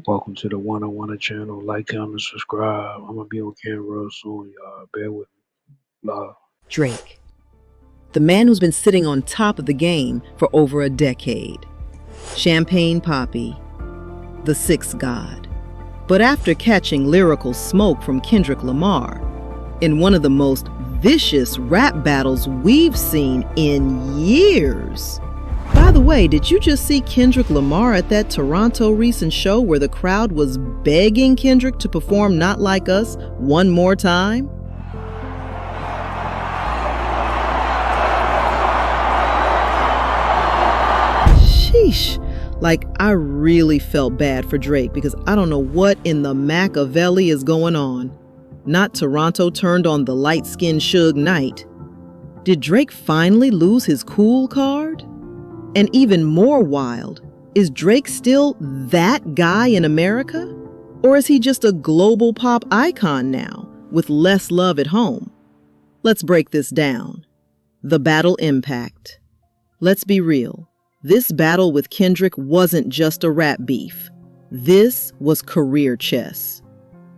Welcome to the One on One channel. Like, comment, subscribe. I'm gonna be on camera real soon, y'all. Bear with me. Love. Drake, the man who's been sitting on top of the game for over a decade. Champagne Papi, the sixth god. But after catching lyrical smoke from Kendrick Lamar in one of the most vicious rap battles we've seen in years. By the way, did you just see Kendrick Lamar at that Toronto recent show where the crowd was begging Kendrick to perform Not Like Us one more time? Sheesh. Like, I really felt bad for Drake because I don't know what in the Machiavelli is going on. Not Toronto turned on the light-skinned Suge Knight. Did Drake finally lose his cool card? And even more wild, is Drake still that guy in America? Or is he just a global pop icon now, with less love at home? Let's break this down. The battle impact. Let's be real. This battle with Kendrick wasn't just a rap beef. This was career chess.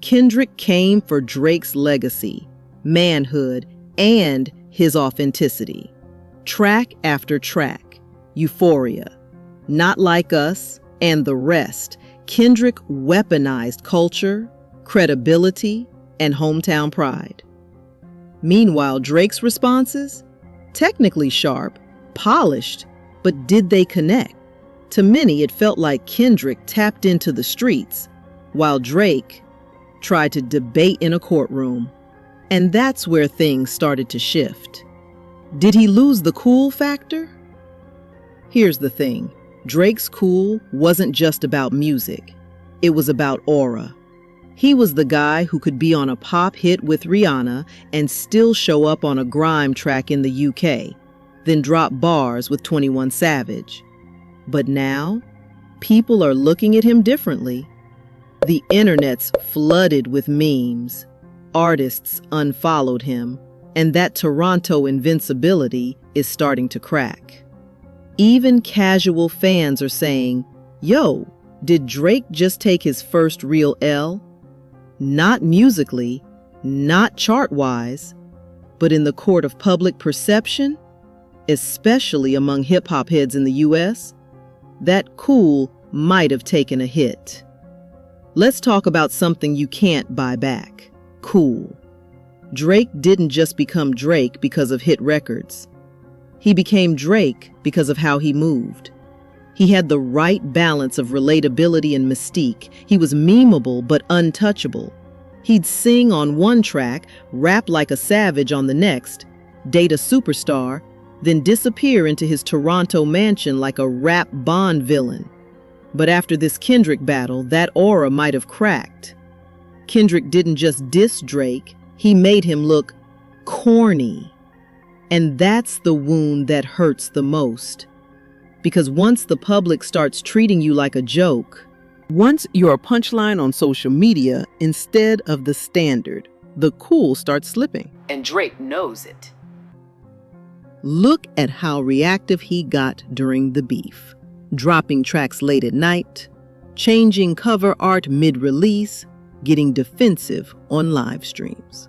Kendrick came for Drake's legacy, manhood, and his authenticity. Track after track. Euphoria, Not Like Us, and the rest, Kendrick weaponized culture, credibility, and hometown pride. Meanwhile, Drake's responses? Technically sharp, polished, but did they connect? To many, it felt like Kendrick tapped into the streets, while Drake tried to debate in a courtroom. And that's where things started to shift. Did he lose the cool factor? Here's the thing. Drake's cool wasn't just about music. It was about aura. He was the guy who could be on a pop hit with Rihanna and still show up on a grime track in the UK, then drop bars with 21 Savage. But now, people are looking at him differently. The internet's flooded with memes. Artists unfollowed him, and that Toronto invincibility is starting to crack. Even casual fans are saying, yo, did Drake just take his first real L? Not musically, not chart-wise, but in the court of public perception, especially among hip-hop heads in the US, that cool might have taken a hit. Let's talk about something you can't buy back. Cool. Drake didn't just become Drake because of hit records. He became Drake because of how he moved. He had the right balance of relatability and mystique. He was memeable but untouchable. He'd sing on one track, rap like a savage on the next, date a superstar, then disappear into his Toronto mansion like a rap Bond villain. But after this Kendrick battle, that aura might have cracked. Kendrick didn't just diss Drake, he made him look corny. And that's the wound that hurts the most. Because once the public starts treating you like a joke, once you're a punchline on social media instead of the standard, the cool starts slipping. And Drake knows it. Look at how reactive he got during the beef. Dropping tracks late at night, changing cover art mid-release, getting defensive on live streams.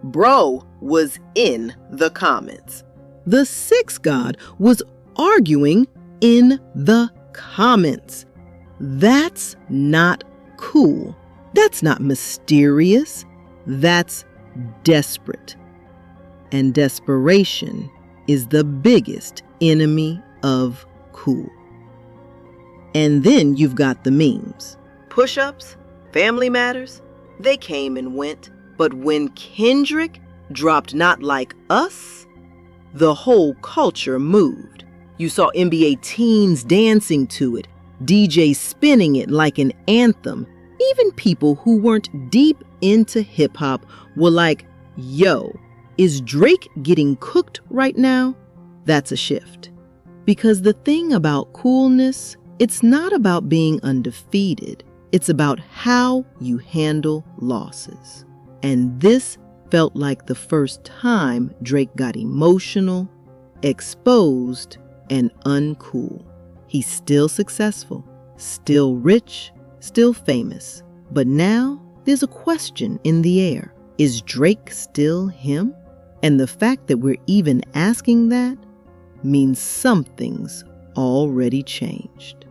Bro was in the comments. The sixth god was arguing in the comments. That's not cool. That's not mysterious. That's desperate. And desperation is the biggest enemy of cool. And then you've got the memes. Push-ups, Family Matters, they came and went. But when Kendrick dropped Not Like Us, the whole culture moved. You saw NBA teens dancing to it, DJs spinning it like an anthem. Even people who weren't deep into hip-hop were like, yo, is Drake getting cooked right now? That's a shift. Because the thing about coolness, it's not about being undefeated. It's about how you handle losses. And this felt like the first time Drake got emotional, exposed, and uncool. He's still successful, still rich, still famous. But now there's a question in the air. Is Drake still him? And the fact that we're even asking that means something's already changed.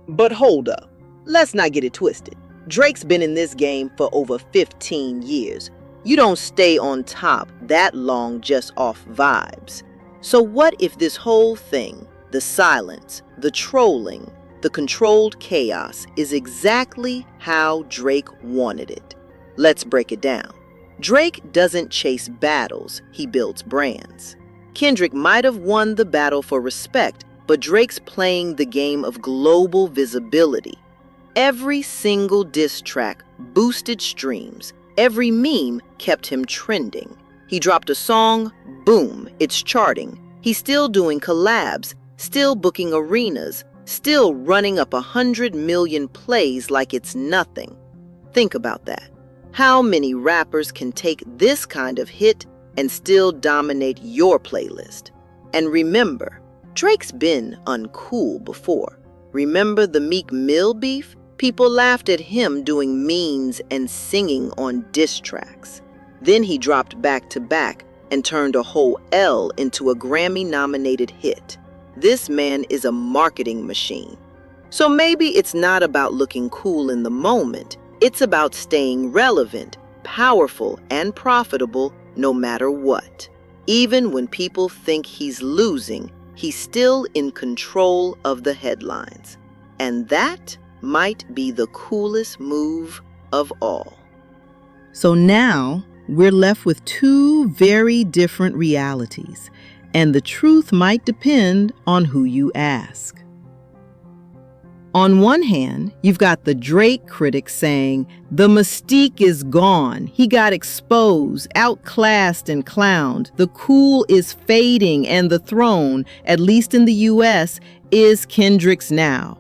But hold up. Let's not get it twisted. Drake's been in this game for over 15 years. You don't stay on top that long just off vibes. So what if this whole thing, the silence, the trolling, the controlled chaos, is exactly how Drake wanted it? Let's break it down. Drake doesn't chase battles, he builds brands. Kendrick might have won the battle for respect, but Drake's playing the game of global visibility. Every single diss track boosted streams. Every meme kept him trending. He dropped a song, boom, it's charting. He's still doing collabs, still booking arenas, still running up 100 million plays like it's nothing. Think about that. How many rappers can take this kind of hit and still dominate your playlist? And remember, Drake's been uncool before. Remember the Meek Mill beef? People laughed at him doing means and singing on diss tracks. Then he dropped back to back and turned a whole L into a Grammy-nominated hit. This man is a marketing machine. So maybe it's not about looking cool in the moment. It's about staying relevant, powerful, and profitable no matter what. Even when people think he's losing, he's still in control of the headlines. And that might be the coolest move of all. So now we're left with two very different realities, and the truth might depend on who you ask. On one hand, you've got the Drake critics saying, the mystique is gone. He got exposed, outclassed, and clowned. The cool is fading, and the throne, at least in the US, is Kendrick's now.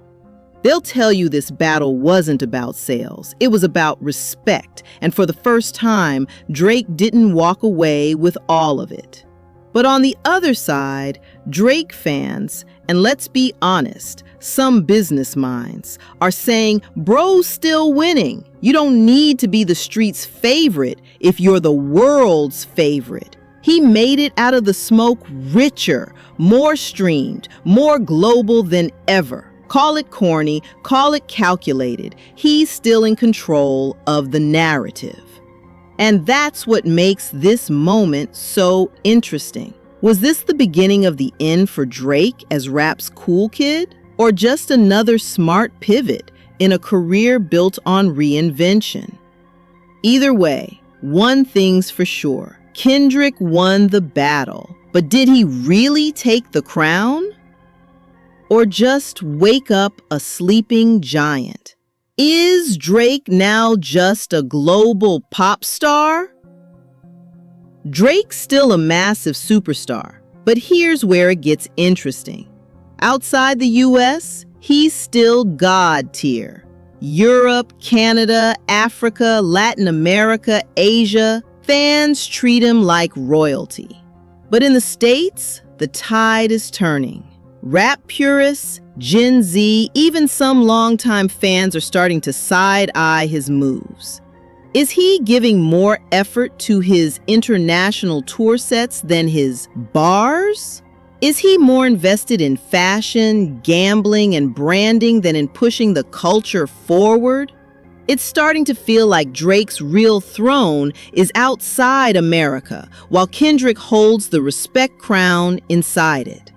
They'll tell you this battle wasn't about sales. It was about respect. And for the first time, Drake didn't walk away with all of it. But on the other side, Drake fans, and let's be honest, some business minds, are saying, bro's still winning. You don't need to be the street's favorite if you're the world's favorite. He made it out of the smoke richer, more streamed, more global than ever. Call it corny, call it calculated. He's still in control of the narrative. And that's what makes this moment so interesting. Was this the beginning of the end for Drake as rap's cool kid? Or just another smart pivot in a career built on reinvention? Either way, one thing's for sure. Kendrick won the battle. But did he really take the crown? Or just wake up a sleeping giant? Is Drake now just a global pop star? Drake's still a massive superstar, but here's where it gets interesting. Outside the US, he's still God tier. Europe, Canada, Africa, Latin America, Asia, fans treat him like royalty. But in the States, the tide is turning. Rap purists, Gen Z, even some longtime fans are starting to side-eye his moves. Is he giving more effort to his international tour sets than his bars? Is he more invested in fashion, gambling, and branding than in pushing the culture forward? It's starting to feel like Drake's real throne is outside America, while Kendrick holds the respect crown inside it.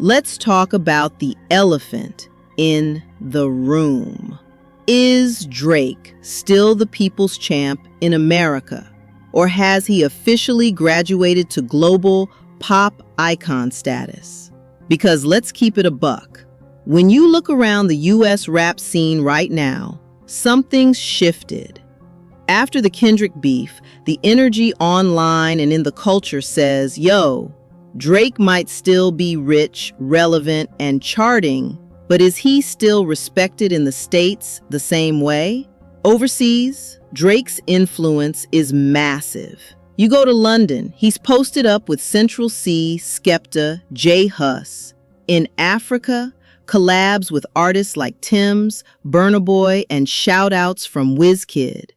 Let's talk about the elephant in the room. Is Drake still the people's champ in America? Or has he officially graduated to global pop icon status? Because let's keep it a buck. When you look around the US rap scene right now, something's shifted. After the Kendrick beef, the energy online and in the culture says, yo, Drake might still be rich, relevant, and charting, but is he still respected in the States the same way? Overseas, Drake's influence is massive. You go to London, he's posted up with Central C, Skepta, J Hus. In Africa, collabs with artists like Tim's, Burna Boy, and shout-outs from WizKid.